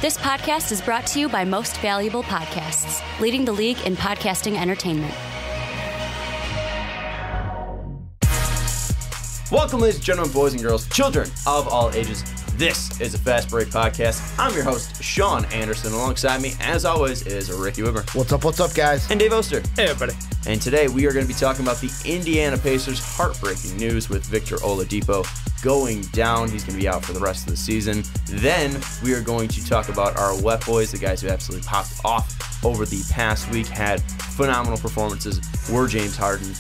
This podcast is brought to you by Most Valuable Podcasts, leading the league in podcasting entertainment. Welcome, ladies and gentlemen, boys and girls, children of all ages. This is a Fast Break Podcast. I'm your host, Sean Anderson. Alongside me, as always, is Ricky Widmer. What's up, guys? And Dave Oster. Hey, everybody. And today we are going to be talking about the Indiana Pacers' heartbreaking news with Victor Oladipo going down. He's going to be out for the rest of the season. Then we are going to talk about our wet boys, the guys who absolutely popped off over the past week, had phenomenal performances, were James Harden,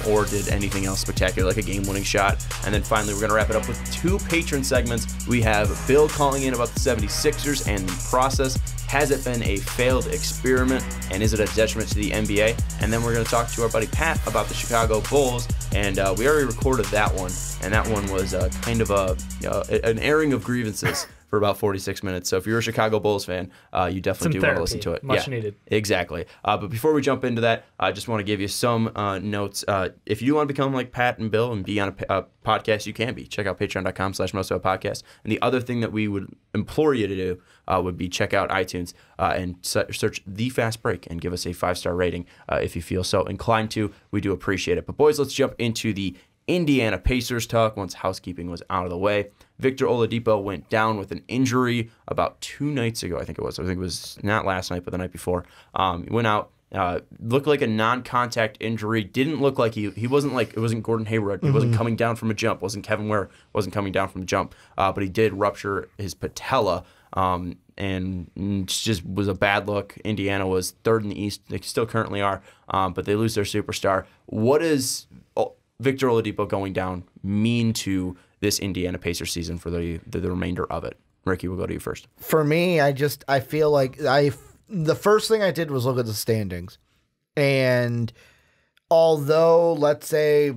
or did anything else spectacular like a game-winning shot. And then finally we're going to wrap it up with two patron segments. We have Bill calling in about the 76ers and the process. Has it been a failed experiment, and is it a detriment to the NBA? And then we're going to talk to our buddy Pat about the Chicago Bulls, and we already recorded that one, and that one was kind of an airing of grievances for about 46 minutes. So if you're a Chicago Bulls fan, you definitely do want to listen to it. Much needed. Exactly. But before we jump into that, I just want to give you some notes. If you want to become like Pat and Bill and be on a podcast, you can be. Check out patreon.com/mostofapodcast. And the other thing that we would implore you to do would be check out iTunes and search The Fast Break and give us a 5-star rating if you feel so inclined to. We do appreciate it. But boys, let's jump into the Indiana Pacers talk once housekeeping was out of the way. Victor Oladipo went down with an injury about 2 nights ago, I think it was. I think it was not last night, but the night before. He went out, looked like a non-contact injury. Didn't look like he wasn't like, it wasn't Gordon Hayward. He wasn't coming down from a jump. Wasn't Kevin Ware. Wasn't coming down from a jump. But he did rupture his patella. And just was a bad look. Indiana was third in the East. They still currently are, but they lose their superstar. What does Victor Oladipo going down mean to this Indiana Pacers season for the remainder of it? Ricky, we'll go to you first. For me, I feel like the first thing I did was look at the standings. And although, let's say,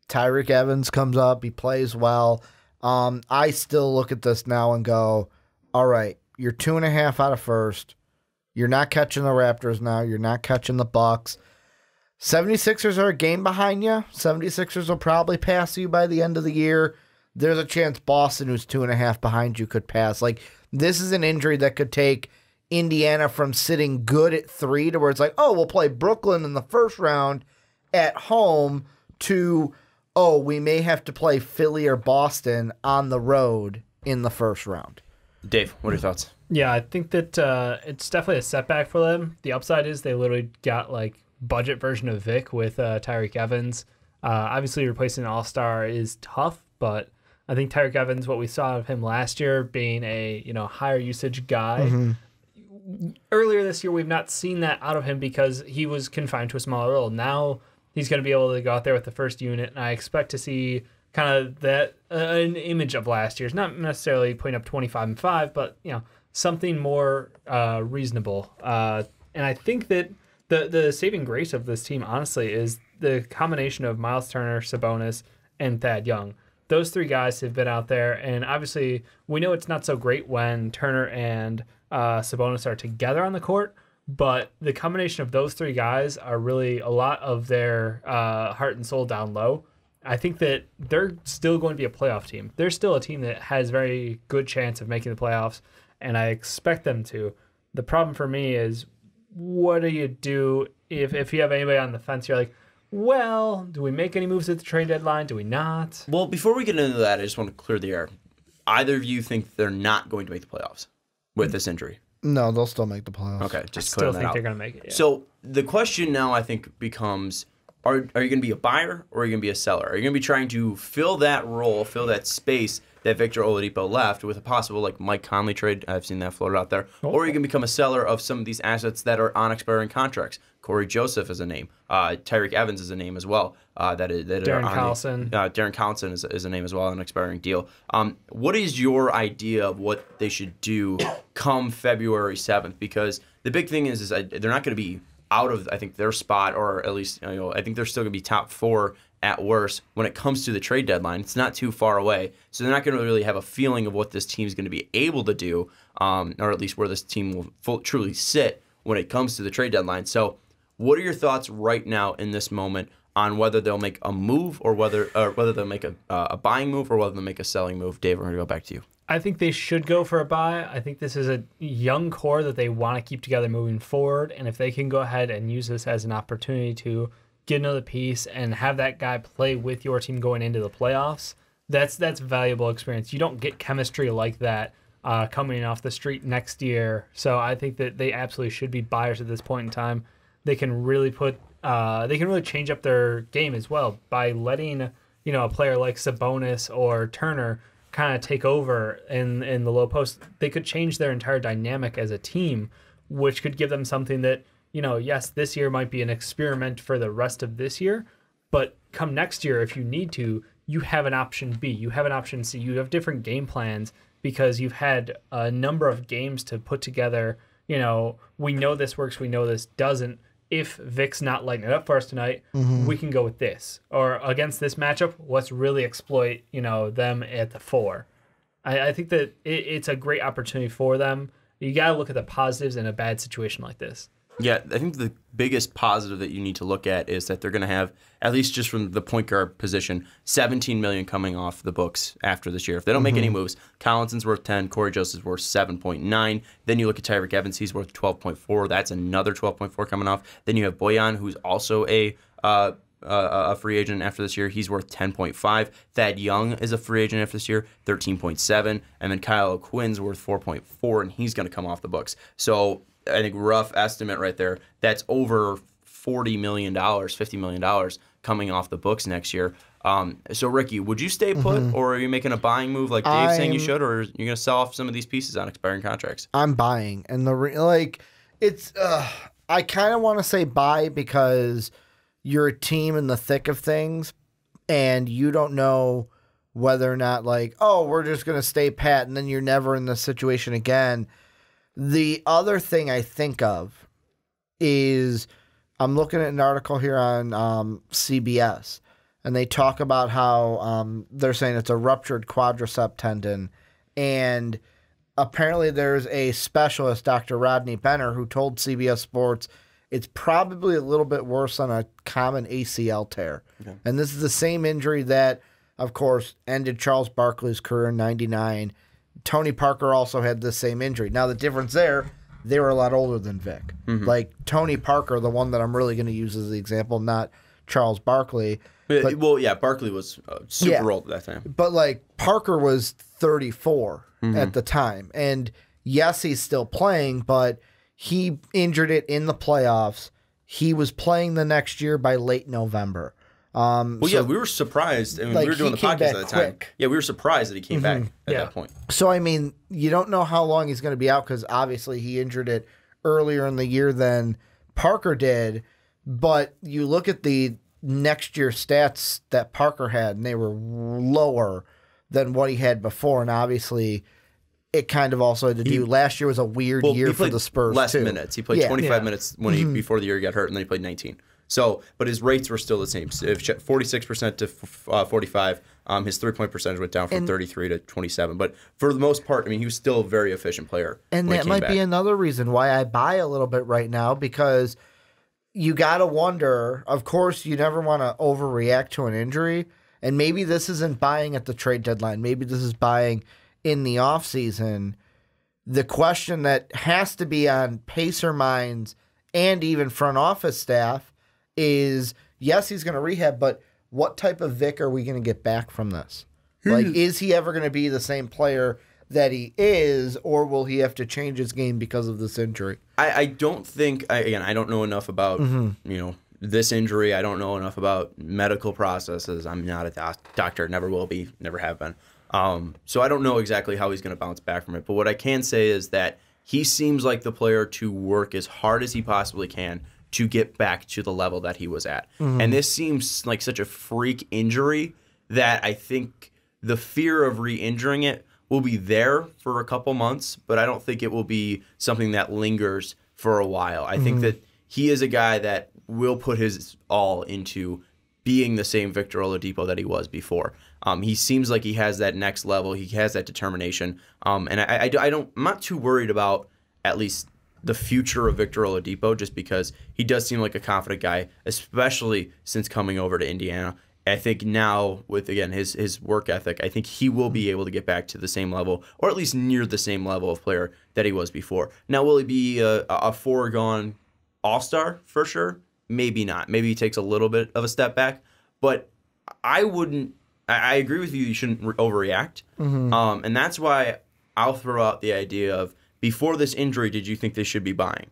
Tyreke Evans comes up, he plays well, I still look at this now and go, all right, you're 2.5 out of first. You're not catching the Raptors now. You're not catching the Bucks. 76ers are a game behind you. 76ers will probably pass you by the end of the year. There's a chance Boston, who's 2.5 behind you, could pass. Like, this is an injury that could take Indiana from sitting good at 3 to where it's like, oh, we'll play Brooklyn in the first round at home to, oh, we may have to play Philly or Boston on the road in the first round. Dave, what are your thoughts? Yeah, I think that it's definitely a setback for them. The upside is they literally got like budget version of Vic with Tyreke Evans. Obviously, replacing an all-star is tough, but I think Tyreke Evans, what we saw of him last year, being a higher usage guy. Earlier this year, we've not seen that out of him because he was confined to a smaller role. Now he's going to be able to go out there with the first unit, and I expect to see kind of that an image of last year's, not necessarily putting up 25 and 5, but something more reasonable. And I think that the saving grace of this team, honestly, is the combination of Miles Turner, Sabonis, and Thad Young. Those 3 guys have been out there, and obviously we know it's not so great when Turner and Sabonis are together on the court, but the combination of those 3 guys are really a lot of their heart and soul down low. I think that they're still going to be a playoff team. They're still a team that has very good chance of making the playoffs, and I expect them to. The problem for me is, what do you do if you have anybody on the fence? You're like, well, do we make any moves at the trade deadline? Do we not? Well, before we get into that, I just want to clear the air. Either of you think they're not going to make the playoffs with this injury? No, they'll still make the playoffs. Okay, just I clear still that think out. they're going to make it. Yeah. So the question now, I think, becomes, are you going to be a buyer or are you going to be a seller? Are you going to be trying to fill that role, fill that space that Victor Oladipo left with a possible like Mike Conley trade? I've seen that floated out there. Or are you going to become a seller of some of these assets that are on expiring contracts? Corey Joseph is a name. Tyreke Evans is a name as well. Darren Collison. Darren Collison is a name as well on an expiring deal. What is your idea of what they should do come February 7th? Because the big thing is they're not going to be out of, I think, their spot, or at least, I think they're still going to be top 4 at worst when it comes to the trade deadline. It's not too far away, so they're not going to really have a feeling of what this team's going to be able to do, or at least where this team will truly sit when it comes to the trade deadline. So what are your thoughts right now in this moment on whether they'll make a move or whether they'll make a buying move or whether they'll make a selling move. Dave, we're going to go back to you. I think they should go for a buy. I think this is a young core that they want to keep together moving forward. And if they can go ahead and use this as an opportunity to get another piece and have that guy play with your team going into the playoffs, that's valuable experience. You don't get chemistry like that coming off the street next year. So I think that they absolutely should be buyers at this point in time. They can really change up their game as well by letting a player like Sabonis or Turner kind of take over in the low post. They could change their entire dynamic as a team, which could give them something that, yes, this year might be an experiment for the rest of this year, but come next year, if you need to, you have an option B, you have an option C, you have different game plans because you've had a number of games to put together. We know this works, we know this doesn't. If Vic's not lighting it up for us tonight, we can go with this. Or against this matchup, let's really exploit, them at the 4. I think that it's a great opportunity for them. You got to look at the positives in a bad situation like this. Yeah, I think the biggest positive that you need to look at is that they're going to have, at least just from the point guard position, $17 million coming off the books after this year. If they don't make any moves, Collinson's worth 10, Corey Joseph's worth 7.9. Then you look at Tyreke Evans, he's worth 12.4. That's another 12.4 coming off. Then you have Bojan, who's also a free agent after this year. He's worth 10.5. Thad Young is a free agent after this year, 13.7. And then Kyle O'Quinn's worth 4.4, and he's going to come off the books. So I think rough estimate right there, that's over $40 million, $50 million coming off the books next year. So, Ricky, would you stay put, or are you making a buying move like Dave's saying you should, or are you going to sell off some of these pieces on expiring contracts? I'm buying. And I kind of want to say buy because you're a team in the thick of things, and you don't know whether or not, we're just going to stay pat, and then you're never in this situation again. The other thing I think of is I'm looking at an article here on CBS, and they talk about how they're saying it's a ruptured quadricep tendon, and apparently there's a specialist, Dr. Rodney Benner, who told CBS Sports it's probably a little bit worse than a common ACL tear. Okay. And this is the same injury that, of course, ended Charles Barkley's career in '99. Tony Parker also had the same injury. Now, the difference there, they were a lot older than Vic. Like Tony Parker, the one that I'm really going to use as the example, not Charles Barkley. Barkley was super old at that time. But, Parker was 34 at the time. And, yes, he's still playing, but he injured it in the playoffs. He was playing the next year by late November. We were surprised. I mean, we were doing the podcast at the time. Yeah, we were surprised that he came back at that point. So, I mean, you don't know how long he's going to be out because obviously he injured it earlier in the year than Parker did. But you look at the next year stats that Parker had, and they were lower than what he had before. And obviously, it kind of also had to do. Last year was a weird year for the Spurs. Less minutes. He played 25 minutes before the year he got hurt, and then he played 19. So, but his rates were still the same. 46% to 45. His 3-point percentage went down from 33 to 27. But for the most part, I mean, he was still a very efficient player. And that might be another reason why I buy a little bit right now, because you got to wonder, of course, you never want to overreact to an injury. And maybe this isn't buying at the trade deadline. Maybe this is buying in the offseason. The question that has to be on Pacer minds and even front office staff is, yes, he's going to rehab, but what type of Vic are we going to get back from this? Is he ever going to be the same player that he is, or will he have to change his game because of this injury? I don't think, I don't know enough about, this injury. I don't know enough about medical processes. I'm not a doctor, never will be, never have been. So I don't know exactly how he's going to bounce back from it. But what I can say is that he seems like the player to work as hard as he possibly can to get back to the level that he was at. And this seems like such a freak injury that I think the fear of re-injuring it will be there for a couple months, but I don't think it will be something that lingers for a while. I think that he is a guy that will put his all into being the same Victor Oladipo that he was before. He seems like he has that next level. He has that determination. And I'm not too worried about at least the future of Victor Oladipo, just because he does seem like a confident guy, especially since coming over to Indiana. I think now with, again, his work ethic, I think he will be able to get back to the same level, or at least near the same level of player that he was before. Now, will he be a foregone all-star for sure? Maybe not. Maybe he takes a little bit of a step back, but I agree with you. You shouldn't overreact. And that's why I'll throw out the idea of, before this injury, did you think they should be buying?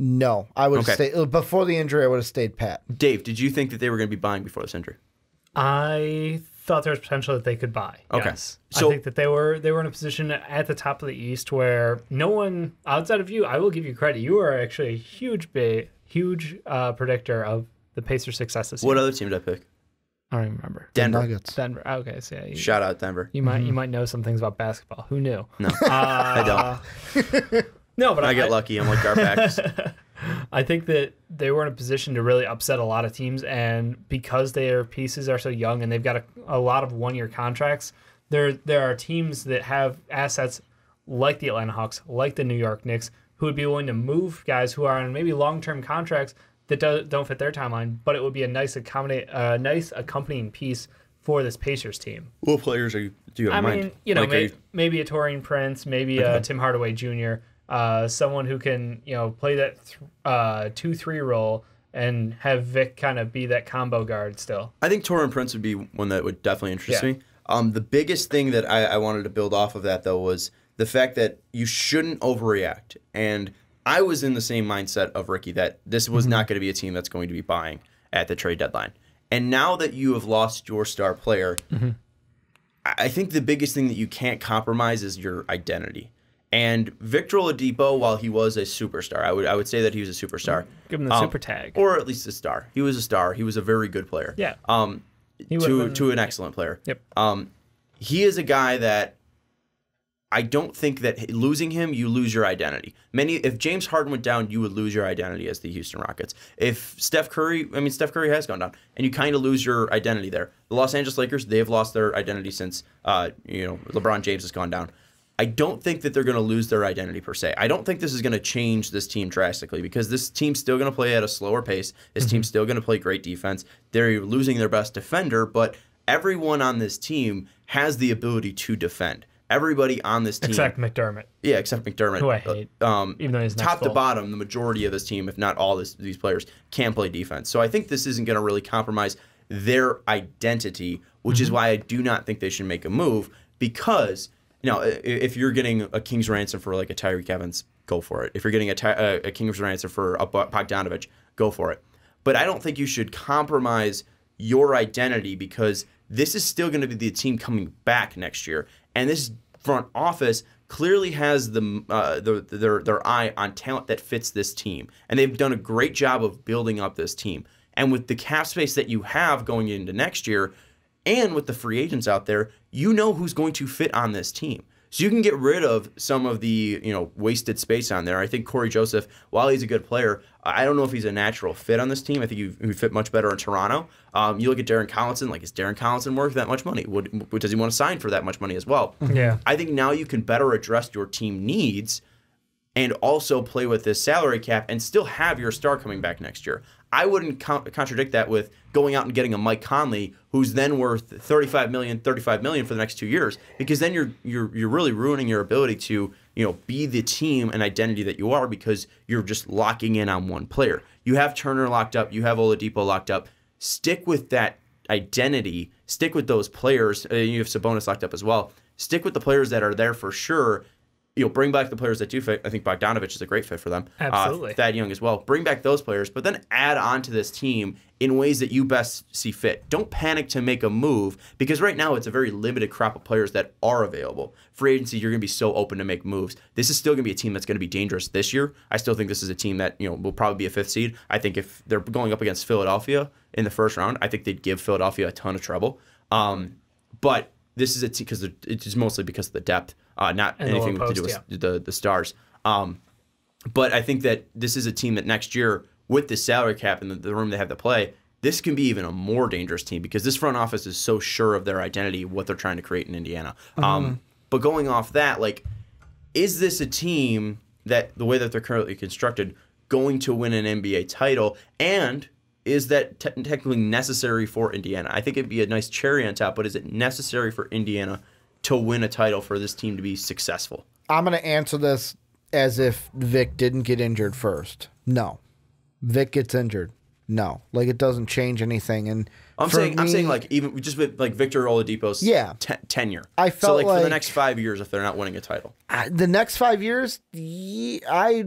No, I would have stayed. Before the injury, I would have stayed pat. Dave, did you think that they were going to be buying before this injury? I thought there was potential that they could buy. Okay. Yes. So, I think that they were in a position at the top of the East where no one outside of you, I will give you credit. You are actually a huge predictor of the Pacers' success this year. what other team did I pick? I don't even remember. Denver. Nuggets. Denver. Okay, so yeah, Shout out Denver. you might know some things about basketball. Who knew? No, I don't. No, but I get lucky. I'm like Garpax. I think that they were in a position to really upset a lot of teams, and because their pieces are so young and they've got a lot of one-year contracts, there are teams that have assets like the Atlanta Hawks, like the New York Knicks, who would be willing to move guys who are on maybe long-term contracts that don't fit their timeline, but it would be a nice accompanying piece for this Pacers team. What players do you have in mind? I mean, maybe a Taurean Prince, maybe a Tim Hardaway Jr., someone who can, play that 2-3 role and have Vic kind of be that combo guard still. I think Taurean Prince would be one that would definitely interest me. The biggest thing that I wanted to build off of that, though, was the fact that you shouldn't overreact. And I was in the same mindset of Ricky, that this was not going to be a team that's going to be buying at the trade deadline. And now that you have lost your star player, I think the biggest thing that you can't compromise is your identity. And Victor Oladipo, while he was a superstar, I would say that he was a superstar. Give him the super tag. Or at least a star. He was a star. He was a very good player. Yeah. To an excellent player. Yep. He is a guy that I don't think that losing him, you lose your identity. If James Harden went down, you would lose your identity as the Houston Rockets. If Steph Curry has gone down, and you kind of lose your identity there. The Los Angeles Lakers, they have lost their identity since LeBron James has gone down. I don't think that they're going to lose their identity per se. I don't think this is going to change this team drastically, because this team's still going to play at a slower pace. This team's still going to play great defense. They're losing their best defender, but everyone on this team has the ability to defend. Everybody on this team. Except McDermott. Yeah, except McDermott. Who I hate. Even though he's top to bottom, the majority of this team, if not all these players, can play defense. So I think this isn't going to really compromise their identity, which is why I do not think they should make a move, because if you're getting a king's ransom for like a Tyreek Evans, go for it. If you're getting a king's ransom for a Bogdanovich, go for it. But I don't think you should compromise your identity, because this is still going to be the team coming back next year. And this front office clearly has their eye on talent that fits this team. And they've done a great job of building up this team. And with the cap space that you have going into next year, and with the free agents out there, you know who's going to fit on this team. So you can get rid of some of the wasted space on there. I think Corey Joseph, while he's a good player, I don't know if he's a natural fit on this team. I think he would fit much better in Toronto. You look at Darren Collinson, is Darren Collinson worth that much money? Does he want to sign for that much money as well? Yeah. I think now you can better address your team needs and also play with this salary cap and still have your star coming back next year. I wouldn't contradict that with going out and getting a Mike Conley, who's then worth $35 million for the next 2 years, because then you're really ruining your ability to be the team and identity that you are, because you're just locking in on one player. You have Turner locked up, you have Oladipo locked up. Stick with that identity. Stick with those players. You have Sabonis locked up as well. Stick with the players that are there for sure. Bring back the players that do fit. I think Bogdanovich is a great fit for them. Absolutely. Thad Young as well. Bring back those players, but then add on to this team in ways that you best see fit. Don't panic to make a move, because right now it's a very limited crop of players that are available. Free agency, you're going to be so open to make moves. This is still going to be a team that's going to be dangerous this year. I still think this is a team that will probably be a 5th seed. I think if they're going up against Philadelphia in the first round, I think they'd give Philadelphia a ton of trouble. But this is a team because it's mostly because of the depth. Not and anything to do with the stars. But I think that this is a team that next year, with the salary cap and the room they have to play, this can be even a more dangerous team, because this front office is so sure of their identity, what they're trying to create in Indiana. But going off that, is this a team that the way that they're currently constructed, going to win an NBA title? And is that technically necessary for Indiana? I think it'd be a nice cherry on top, but is it necessary for Indiana to win a title for this team to be successful? I'm going to answer this as if Vic didn't get injured first. No. Vic gets injured. No. Like, it doesn't change anything. And I'm saying like even just with like Victor Oladipo's tenure. I felt so like for the next 5 years if they're not winning a title. The next 5 years, I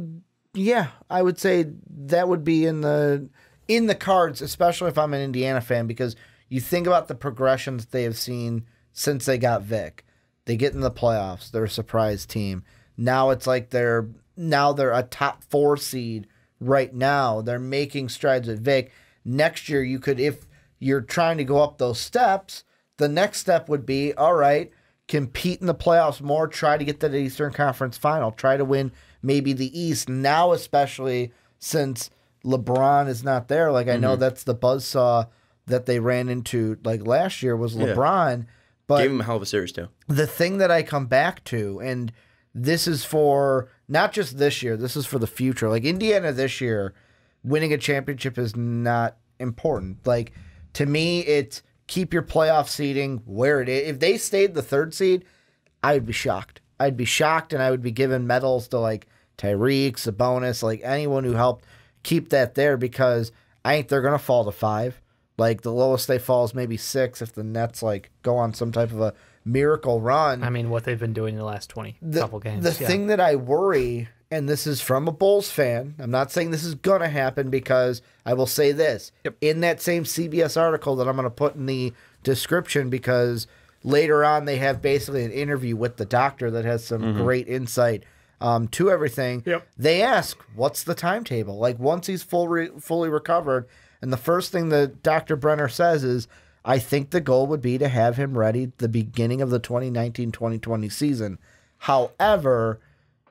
would say that would be in the cards, especially if I'm an Indiana fan, because you think about the progressions they have seen since they got Vic. They get in the playoffs. They're a surprise team. Now it's like they're a top 4 seed right now. They're making strides with Vic. Next year, you could, if you're trying to go up those steps, the next step would be, all right, compete in the playoffs more, try to get to the Eastern Conference Final, try to win maybe the East. Now, especially since LeBron is not there, like I know that's the buzzsaw that they ran into like last year was LeBron. But gave him a hell of a series too. The thing that I come back to, and this is for not just this year, this is for the future. Like Indiana this year, winning a championship is not important. Like to me, it's keep your playoff seeding where it is. If they stayed the 3rd seed, I would be shocked. I'd be shocked, and I would be giving medals to like Tyreek, Sabonis, like anyone who helped keep that there, because I think they're gonna fall to 5. Like the lowest they fall is maybe 6 if the Nets like go on some type of a miracle run. I mean, what they've been doing in the last couple games. The thing that I worry, and this is from a Bulls fan, I'm not saying this is going to happen, because I will say this. In that same CBS article that I'm going to put in the description, because later on they have basically an interview with the doctor that has some great insight to everything. They ask, what's the timetable? Like once he's fully recovered, and the first thing that Dr. Brenner says is, I think the goal would be to have him ready at the beginning of the 2019-2020 season. However,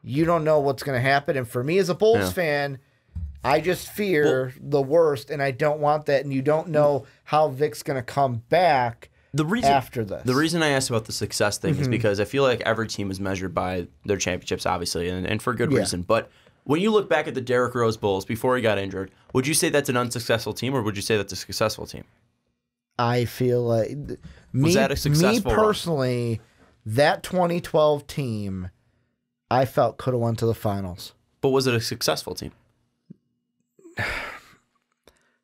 you don't know what's going to happen. And for me as a Bulls fan, I just fear the worst, and I don't want that. And you don't know how Vic's going to come back after this. The reason I asked about the success thing is because I feel like every team is measured by their championships, obviously, and for good reason. But when you look back at the Derrick Rose Bulls before he got injured, would you say that's an unsuccessful team, or would you say that's a successful team? I feel like was that a successful me personally, that 2012 team, I felt could have went to the finals. But was it a successful team?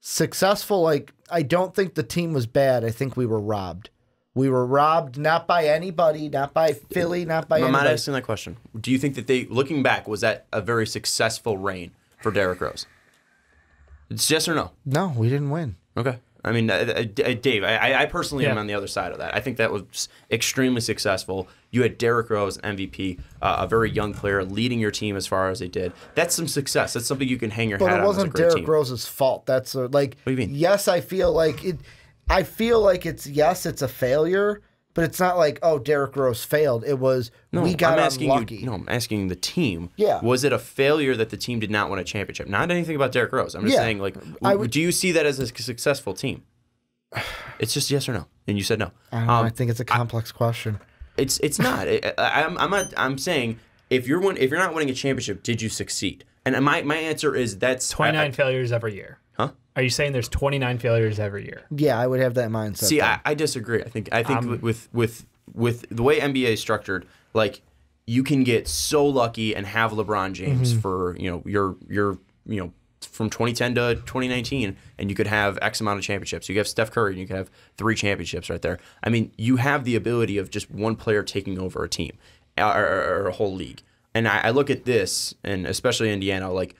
Successful, like I don't think the team was bad. I think we were robbed. We were robbed not by anybody, not by Philly, not by anybody. I'm not asking that question. Do you think that looking back, was that a very successful reign for Derrick Rose? It's yes or no? No, we didn't win. Okay. I mean, Dave, I personally am on the other side of that. I think that was extremely successful. You had Derrick Rose, MVP, a very young player, leading your team as far as they did. That's some success. That's something you can hang your hat on as a great team. But it wasn't Derrick Rose's fault. That's like, what do you mean? Yes, I feel like it. I feel like it's a failure, but it's not like, oh, Derrick Rose failed. It was we got unlucky. I'm asking the team. Yeah. Was it a failure that the team did not win a championship? Not anything about Derrick Rose. I'm just saying, like, do you see that as a successful team? It's just yes or no, and you said no. I don't know, I think it's a complex question. It's not. I'm saying if you're not winning a championship, did you succeed? And my answer is that's 29 failures every year. Huh? Are you saying there's 29 failures every year? Yeah, I would have that mindset. See, I disagree. I think with the way NBA is structured, like you can get so lucky and have LeBron James for your from 2010 to 2019, and you could have X amount of championships. You could have Steph Curry, and you could have 3 championships right there. I mean, you have the ability of just one player taking over a team or a whole league. And I look at this, and especially Indiana, like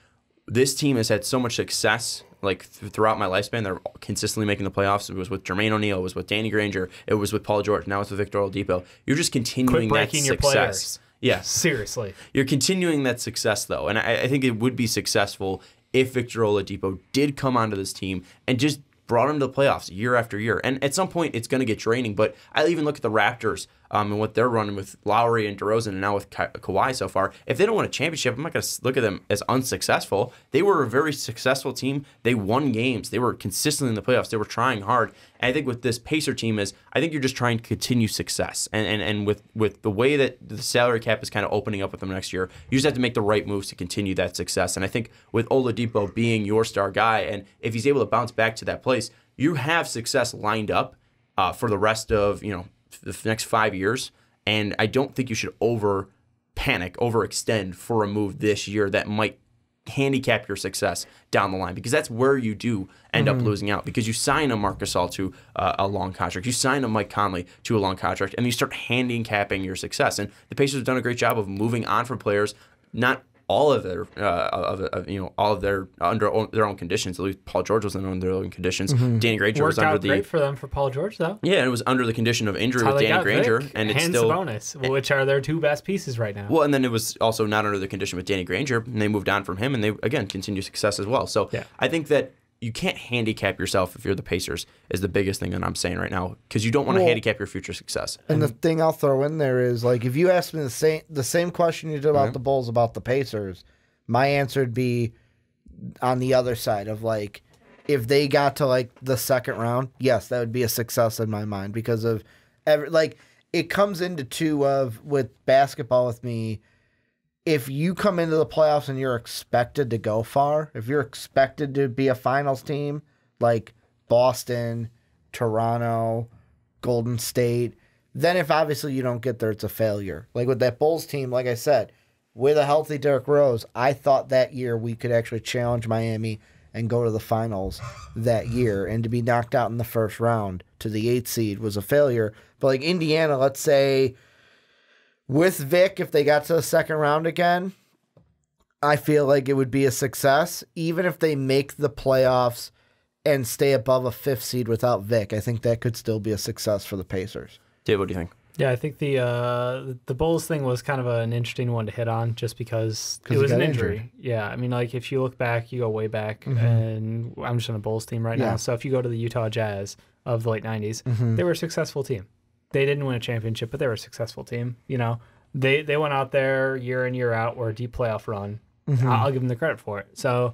this team has had so much success like throughout my lifespan. They're consistently making the playoffs. It was with Jermaine O'Neal, it was with Danny Granger, it was with Paul George, now it's with Victor Oladipo. You're just continuing that success. Your players. Yeah. Seriously. You're continuing that success, though. And I think it would be successful if Victor Oladipo did come onto this team and just brought him to the playoffs year after year. And at some point, it's going to get draining. But I even look at the Raptors and what they're running with Lowry and DeRozan and now with Kawhi so far, if they don't win a championship, I'm not going to look at them as unsuccessful. They were a very successful team. They won games. They were consistently in the playoffs. They were trying hard. And I think with this Pacer team I think you're just trying to continue success. And with the way that the salary cap is kind of opening up with them next year, you just have to make the right moves to continue that success. And I think with Oladipo being your star guy, and if he's able to bounce back to that place, you have success lined up for the rest of the next 5 years. And I don't think you should overextend for a move this year that might handicap your success down the line, because that's where you do end up losing out, because you sign a Marc Gasol to a long contract, you sign a Mike Conley to a long contract, and you start handicapping your success. And the Pacers have done a great job of moving on from players, not all of their under their own conditions. At least Paul George was under their own conditions. Danny Granger was under Worked out great for them for Paul George though. Yeah, and it was under the condition of injury with Danny Granger, and it's still Sabonis, which are their two best pieces right now. Well, and then it was also not under the condition with Danny Granger, and they moved on from him, and they again continue success as well. So I think that you can't handicap yourself if you're the Pacers is the biggest thing that I'm saying right now, because you don't want to handicap your future success. And the thing I'll throw in there is, like, if you asked me the same question you did about the Bulls about the Pacers, my answer would be on the other side of, like, if they got to, like, the second round, yes, that would be a success in my mind, because of it comes into two of with basketball with me. If you come into the playoffs and you're expected to go far, if you're expected to be a finals team like Boston, Toronto, Golden State, then if obviously you don't get there, it's a failure. Like with that Bulls team, like I said, with a healthy Derrick Rose, I thought that year we could actually challenge Miami and go to the finals that year. And to be knocked out in the first round to the 8th seed was a failure. But like Indiana, let's say, with Vic, if they got to the second round again, I feel like it would be a success. Even if they make the playoffs and stay above a 5th seed without Vic, I think that could still be a success for the Pacers. Dave, what do you think? Yeah, I think the Bulls thing was kind of an interesting one to hit on, just because it was an injury. Yeah, I mean, like if you look back, you go way back, and I'm just on a Bulls team right now. So if you go to the Utah Jazz of the late '90s, they were a successful team. They didn't win a championship, but they were a successful team. You know, they went out there year in, year out, were a deep playoff run. I'll give them the credit for it. So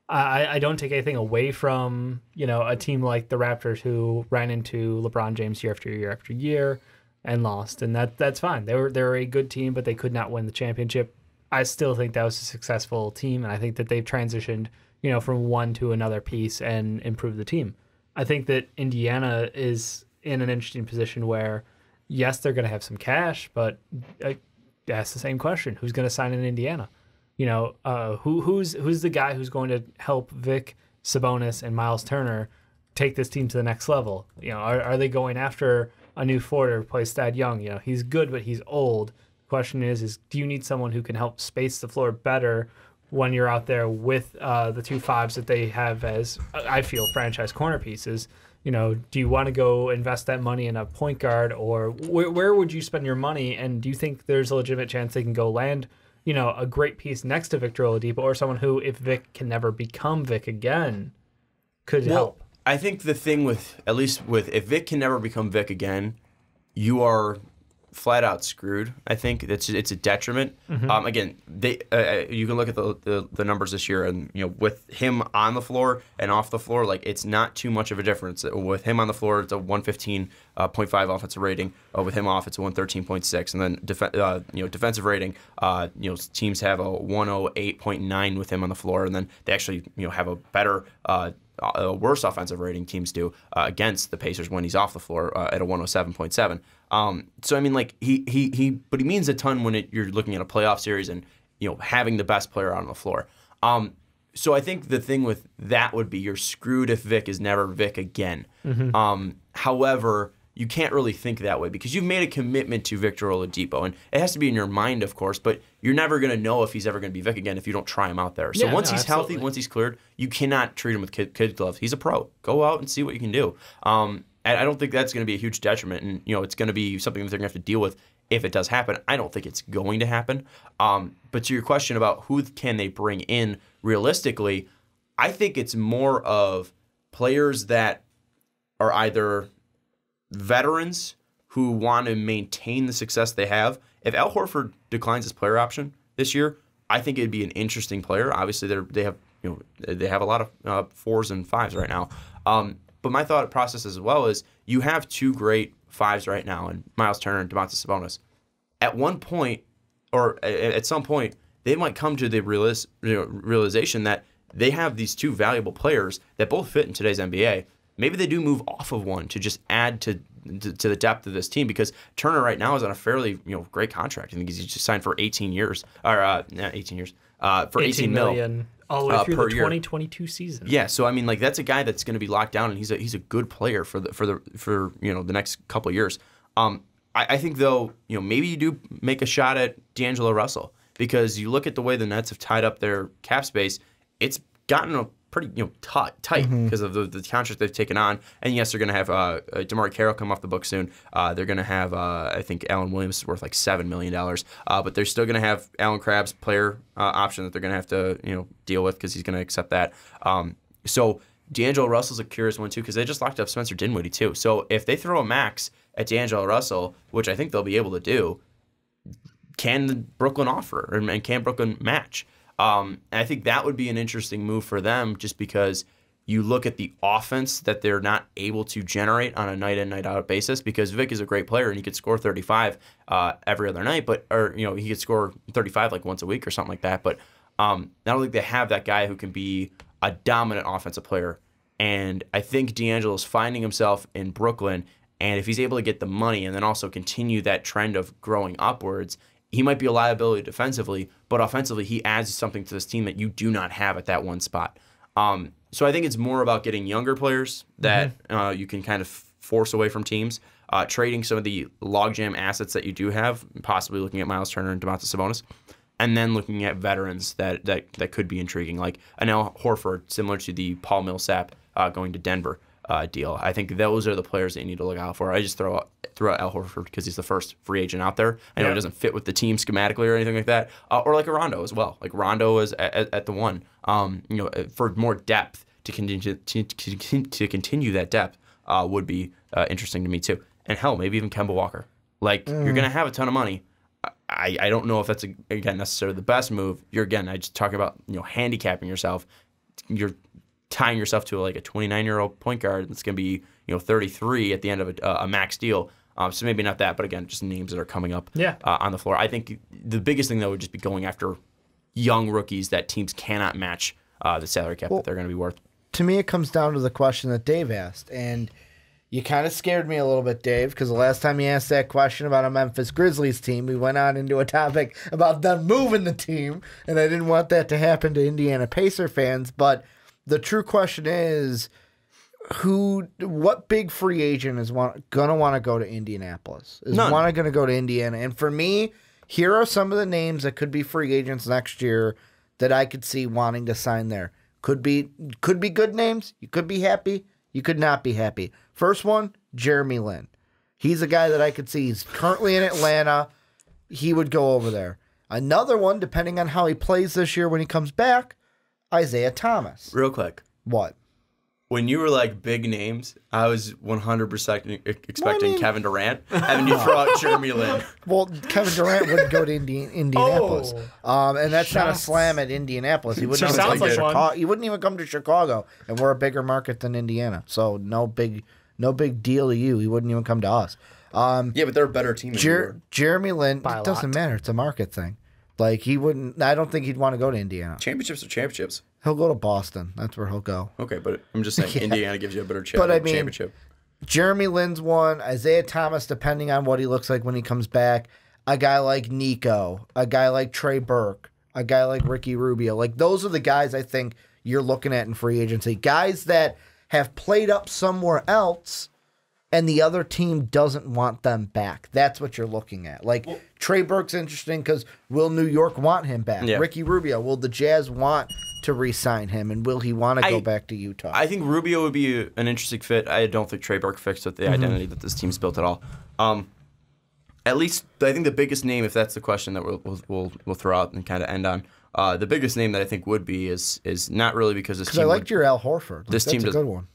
I don't take anything away from, a team like the Raptors who ran into LeBron James year after year after year and lost. And that's fine. They were a good team, but they could not win the championship. I still think that was a successful team, and I think that they've transitioned, from one to another piece and improved the team. I think that Indiana is in an interesting position where, yes, they're going to have some cash, but ask the same question: who's going to sign in Indiana? Who's the guy who's going to help Vic, Sabonis, and Miles Turner take this team to the next level? Are they going after a new forward to replace Thad Young? He's good, but he's old. The question is do you need someone who can help space the floor better when you're out there with the 2 5s that they have as, I feel, franchise corner pieces? Do you want to go invest that money in a point guard, or where would you spend your money? And do you think there's a legitimate chance they can go land, a great piece next to Victor Oladipo, or someone who, if Vic can never become Vic again, could help? I think the thing if Vic can never become Vic again, you are flat out screwed. I think it's a detriment. Again, you can look at the numbers this year, and with him on the floor and off the floor, like it's not too much of a difference. With him on the floor, it's a 115.5 offensive rating. With him off, it's a 113.6, and then defensive rating. Teams have a 108.9 with him on the floor, and then they actually have a better. A worse offensive rating teams do against the Pacers when he's off the floor at a 107.7. So I mean, like he means a ton when you're looking at a playoff series and having the best player on the floor. So I think the thing with that would be you're screwed if Vic is never Vic again. However, you can't really think that way because you've made a commitment to Victor Oladipo, and it has to be in your mind, of course, but you're never going to know if he's ever going to be Vic again if you don't try him out there. So once he's healthy, once he's cleared, you cannot treat him with kid gloves. He's a pro. Go out and see what you can do. And I don't think that's going to be a huge detriment, and it's going to be something that they're going to have to deal with if it does happen. I don't think it's going to happen. But to your question about who can they bring in realistically, I think it's more of players that are either veterans who want to maintain the success they have. If Al Horford declines his player option this year, I think it'd be an interesting player. Obviously, they have a lot of 4s and 5s right now. But my thought process as well is you have 2 great 5s right now in Miles Turner and Domantas Sabonis. At one point, or at some point, they might come to the realization that they have these 2 valuable players that both fit in today's NBA. Maybe they do move off of one to just add to the depth of this team, because Turner right now is on a fairly great contract. I think he's just signed for 18 years, or not 18 years, for 18 million all the way through the 2022 season. Yeah, so I mean, like, that's a guy that's going to be locked down, and he's a good player for the next couple of years. I think though, maybe you do make a shot at D'Angelo Russell, because you look at the way the Nets have tied up their cap space, it's gotten a pretty tight because of the contract they've taken on. And yes, they're going to have DeMar Carroll come off the book soon. They're going to have I think Allen Williams is worth like $7 million, but they're still going to have Allen Crabbe's player option that they're going to have to deal with, because he's going to accept that. So D'Angelo Russell's a curious one too, because they just locked up Spencer Dinwiddie too. So if they throw a max at D'Angelo Russell, which I think they'll be able to do, can Brooklyn offer, and can Brooklyn match? And I think that would be an interesting move for them, just because you look at the offense that they're not able to generate on a night in, night out basis, because Vic is a great player and he could score 35 every other night, he could score 35 like once a week or something like that. But I don't think they have that guy who can be a dominant offensive player. And I think D'Angelo's finding himself in Brooklyn, and if he's able to get the money and then also continue that trend of growing upwards, he might be a liability defensively, but offensively he adds something to this team that you do not have at that one spot. So I think it's more about getting younger players that you can kind of force away from teams, trading some of the logjam assets that you do have, possibly looking at Miles Turner and Domantas Sabonis, and then looking at veterans that could be intriguing, like an Al Horford, similar to the Paul Millsap going to Denver deal. I think those are the players that you need to look out for. I just throw out Al Horford because he's the first free agent out there. I know he doesn't fit with the team schematically or anything like that. Or like a Rondo as well. Like Rondo is at the one. For more depth to continue that depth would be interesting to me too. And hell, maybe even Kemba Walker. Like you're gonna have a ton of money. I don't know if that's again necessarily the best move. I just talk about handicapping yourself. You're tying yourself to like a 29-year-old point guard that's going to be 33 at the end of a max deal. So maybe not that, but again, just names that are coming up on the floor. I think the biggest thing though would just be going after young rookies that teams cannot match the salary cap that they're going to be worth. To me, it comes down to the question that Dave asked, and you kind of scared me a little bit, Dave, because the last time you asked that question about a Memphis Grizzlies team, we went on into a topic about them moving the team, and I didn't want that to happen to Indiana Pacer fans, but the true question is, what big free agent is going to want to go to Indianapolis? Is going to go to Indiana? And for me, here are some of the names that could be free agents next year that I could see wanting to sign there. Could be good names. You could be happy. You could not be happy. First one, Jeremy Lin. He's a guy that I could see. He's currently in Atlanta. He would go over there. Another one, depending on how he plays this year when he comes back, Isaiah Thomas. Real quick. What? When you were like big names, I was 100% expecting Kevin Durant, and then you throw out Jeremy Lin. Well, Kevin Durant wouldn't go to Indianapolis, and that's not a slam at Indianapolis. He wouldn't even come to Chicago. He wouldn't even come to Chicago, and we're a bigger market than Indiana, so no big deal to you. He wouldn't even come to us. Yeah, but they're a better team than you were. Jeremy Lin, it doesn't matter. It's a market thing. Like he wouldn't. I don't think he'd want to go to Indiana. Championships are championships. He'll go to Boston. That's where he'll go. Okay, but I'm just saying Indiana gives you a better championship. Jeremy Lin's one. Isaiah Thomas, depending on what he looks like when he comes back. A guy like Nico. A guy like Trey Burke. A guy like Ricky Rubio. Like those are the guys I think you're looking at in free agency. Guys that have played up somewhere else, and the other team doesn't want them back. That's what you're looking at. Like, Trey Burke's interesting because will New York want him back? Yeah. Ricky Rubio, will the Jazz want to re-sign him, and will he want to go back to Utah? I think Rubio would be an interesting fit. I don't think Trey Burke fits with the identity that this team's built at all. At least, I think the biggest name, if that's the question that we'll throw out and kind of end on, the biggest name that I think would be is not really because this team. Because I liked your Al Horford. This team that's a good one.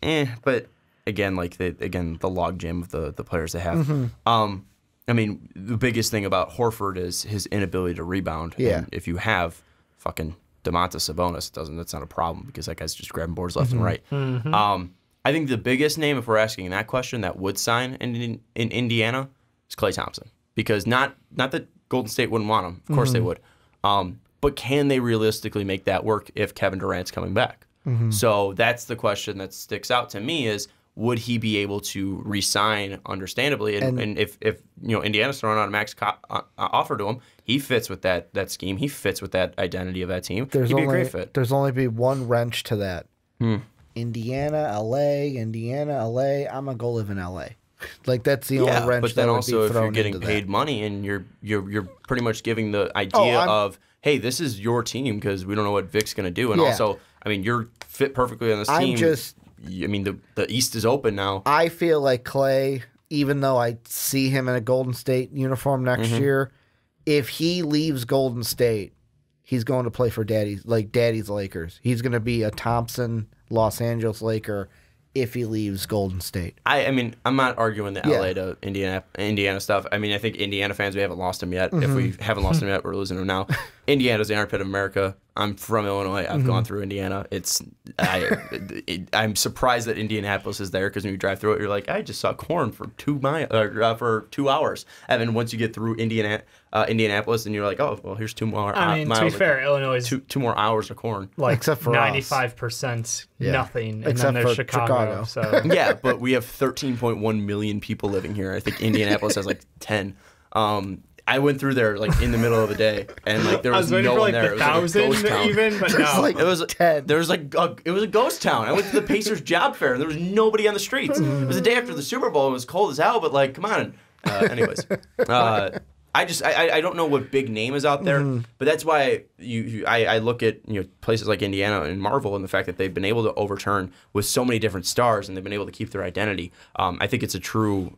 But again, like the logjam of the players they have. I mean, the biggest thing about Horford is his inability to rebound. Yeah. And if you have fucking Domantas Sabonis, that's not a problem because that guy's just grabbing boards left and right. I think the biggest name, if we're asking that question, that would sign in Indiana is Klay Thompson. Because not that Golden State wouldn't want him. Of course they would. But can they realistically make that work if Kevin Durant's coming back? So that's the question that sticks out to me is, would he be able to re-sign understandably? And if Indiana's throwing out a max offer to him, he fits with that scheme. He fits with that identity of that team. He'd be a great fit. There's only be one wrench to that. Indiana, LA. I'm gonna go live in LA. Like that's the only wrench. But then that also, would be if thrown you're getting into paid that. money and you're pretty much giving the idea of, hey, this is your team because we don't know what Vic's gonna do, and also, I mean, you're fit perfectly on this team. I mean, the East is open now. I feel like Klay, even though I see him in a Golden State uniform next year, if he leaves Golden State, he's going to play for Daddy's Lakers. He's going to be a Thompson, Los Angeles Laker if he leaves Golden State. I mean, I'm not arguing the LA to Indiana stuff. I mean, I think Indiana fans, we haven't lost him yet. If we haven't lost him yet, we're losing him now. Indiana's the armpit of America. I'm from Illinois. I've gone through Indiana. I'm surprised that Indianapolis is there because when you drive through it, you're like, I just saw corn for 2 hours. And then once you get through Indianapolis, and you're like, oh, well, here's 2 more. I mean, to be fair, Illinois is two more hours of corn. Like except for 95% nothing, and except then there's for Chicago. So Yeah, but we have 13.1 million people living here. I think Indianapolis has like 10. I went through there like in the middle of the day, and like there was no one there. It was like 1,000 even, but no. Like It was 10. There was like it was a ghost town. I went to the Pacers job fair and there was nobody on the streets. It was the day after the Super Bowl. It was cold as hell, but like, come on. Anyways, I don't know what big name is out there, but that's why I look at places like Indiana and marvel in the fact that they've been able to overturn with so many different stars and they've been able to keep their identity. I think it's a true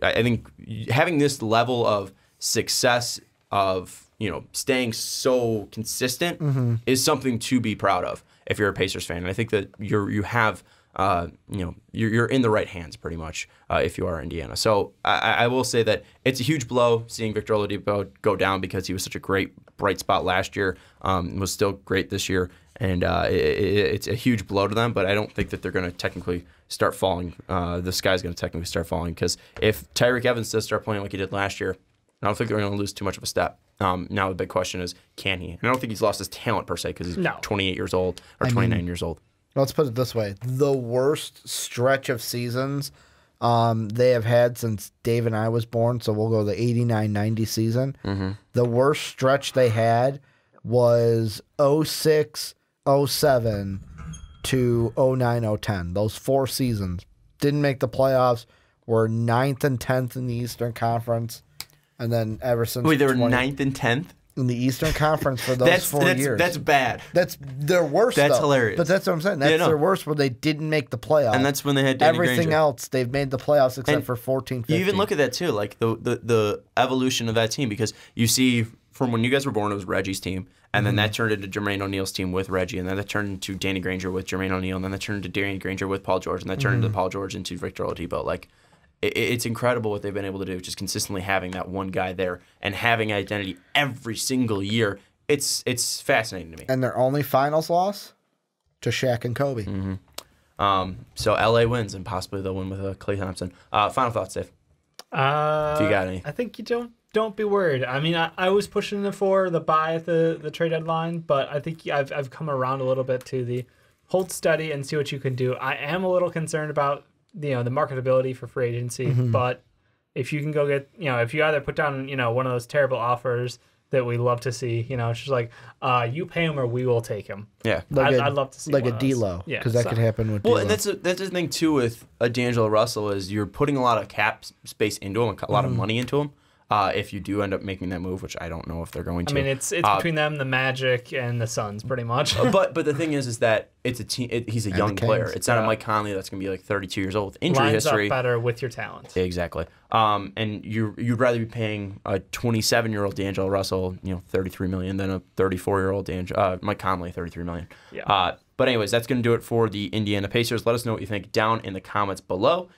I think having this level of success of staying so consistent is something to be proud of if you're a Pacers fan. And I think that you're in the right hands pretty much if you are Indiana. So I will say that it's a huge blow seeing Victor Oladipo go down because he was such a great bright spot last year, was still great this year, and it's a huge blow to them. But I don't think that they're going to technically start falling. The sky's going to technically start falling because if Tyreke Evans does start playing like he did last year, I don't think they're going to lose too much of a step. Now the big question is, can he? And I don't think he's lost his talent per se because he's 28 years old or 29 years old. Let's put it this way. The worst stretch of seasons they have had since Dave and I was born, so we'll go the 89-90 season. The worst stretch they had was 06-07 to 09-010. Those 4 seasons. Didn't make the playoffs. Were 9th and 10th in the Eastern Conference. And then ever since... Wait, they were 9th and 10th? In the Eastern Conference for those 4 years. That's bad. That's their worst. That's though. hilarious. But that's what I'm saying. That's their worst where they didn't make the playoffs. And that's when they had Danny everything Granger. else. They've made the playoffs except for 14-15. You even look at that too, like the evolution of that team, because you see from when you guys were born, it was Reggie's team, and then that turned into Jermaine O'Neal's team with Reggie, and then that turned into Danny Granger with Jermaine O'Neal, and then that turned into Danny Granger with Paul George, and that turned into Paul George into Victor Oladipo. Like, it's incredible what they've been able to do, just consistently having that one guy there and having identity every single year. It's fascinating to me. And their only finals loss to Shaq and Kobe. So LA wins, and possibly they'll win with Klay Thompson. Final thoughts, Dave. If you got any, I think you don't be worried. I mean, I was pushing for the buy at the trade deadline, but I think I've come around a little bit to the hold steady and see what you can do. I am a little concerned about the marketability for free agency, but if you can go get if you either put down one of those terrible offers that we love to see, it's just like you pay him or we will take him. Yeah, I'd love to see like one a of those. D'Lo, Yeah, because that could happen with D'Lo. Well, and that's the thing too with D'Angelo Russell is you're putting a lot of cap space into him, a lot of money into him. if you do end up making that move, which I don't know if they're going to. I mean, it's between them, the Magic, and the Suns, pretty much. but the thing is that it's a team. He's a young player. It's not a Mike Conley that's going to be like 32 years old. Injury Lines history. up better with your talent. Exactly. And you'd rather be paying a 27-year-old D'Angelo Russell, $33 million than a 34-year-old Mike Conley, $33 million. Yeah. But anyways, that's going to do it for the Indiana Pacers. Let us know what you think down in the comments below.